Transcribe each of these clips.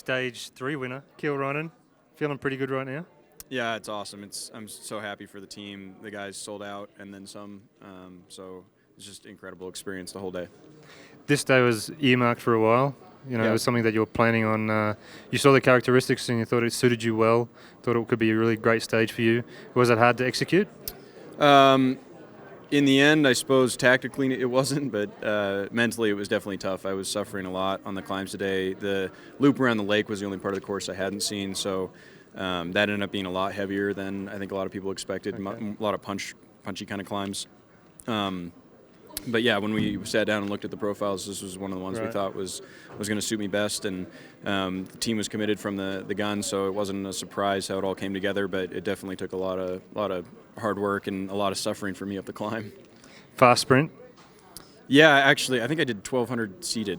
Stage 3 winner, Kiel Reijnen. Feeling pretty good right now? Yeah, it's awesome. I'm so happy for the team. The guys sold out and then some. So it's just an incredible experience the whole day. This day was earmarked for a while. You know, Yeah. It was something that you were planning on. You saw the characteristics and you thought it suited you well. Thought it could be a really great stage for you. Was it hard to execute? In the end, I suppose tactically it wasn't, but mentally it was definitely tough. I was suffering a lot on the climbs today. The loop around the lake was the only part of the course I hadn't seen, so that ended up being a lot heavier than I think a lot of people expected. Okay. A lot of punchy kind of climbs. But yeah, when we sat down and looked at the profiles, this was one of the ones we thought was going to suit me best, and the team was committed from the gun, so it wasn't a surprise how it all came together. But it definitely took a lot of hard work and a lot of suffering for me up the climb. Fast sprint? Yeah, actually, I think I did 1,200 seated.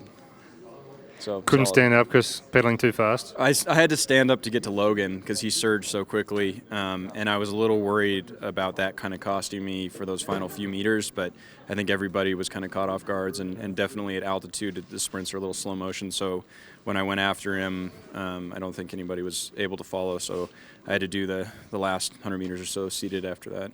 So Couldn't solid. stand up because pedaling too fast? I had to stand up to get to Logan because he surged so quickly, and I was a little worried about that kind of costing me for those final few meters, but I think everybody was kind of caught off guards, and definitely at altitude the sprints are a little slow motion, so when I went after him, I don't think anybody was able to follow, so I had to do the last 100 meters or so seated after that.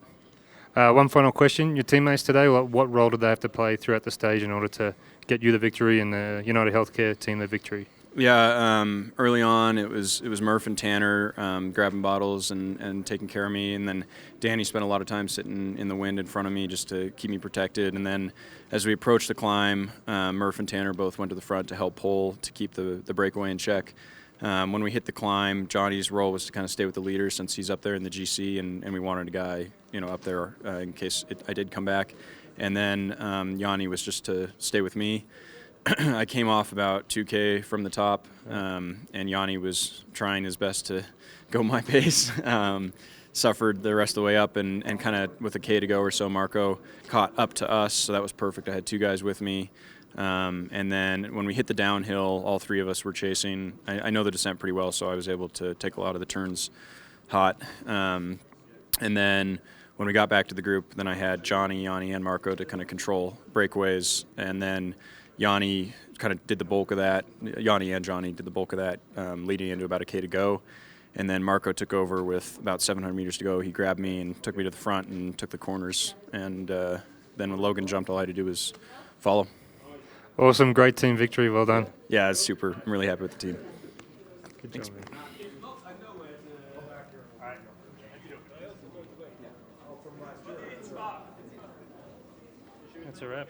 One final question. Your teammates today, what role did they have to play throughout the stage in order to get you the victory and the United Healthcare team the victory? Yeah, early on it was Murph and Tanner grabbing bottles and taking care of me, and then Danny spent a lot of time sitting in the wind in front of me just to keep me protected. And then as we approached the climb, Murph and Tanner both went to the front to help pull to keep the breakaway in check. When we hit the climb, Johnny's role was to kind of stay with the leader since he's up there in the GC, and we wanted a guy up there in case I did come back. And then Yanni was just to stay with me. I came off about 2K from the top, and Yanni was trying his best to go my pace. Suffered the rest of the way up, and kind of with a K to go or so, Marco caught up to us, so that was perfect. I had two guys with me. And then when we hit the downhill, all three of us were chasing. I know the descent pretty well, so I was able to take a lot of the turns hot. And then when we got back to the group, then I had Johnny, Yanni, and Marco to kind of control breakaways, and then Yanni kind of did the bulk of that. Yanni and Johnny did the bulk of that, leading into about a K to go. And then Marco took over with about 700 meters to go. He grabbed me and took me to the front and took the corners. And then when Logan jumped, all I had to do was follow. Awesome, great team victory, well done. Yeah, it's super. I'm really happy with the team. Good Thanks. job, man. That's a wrap.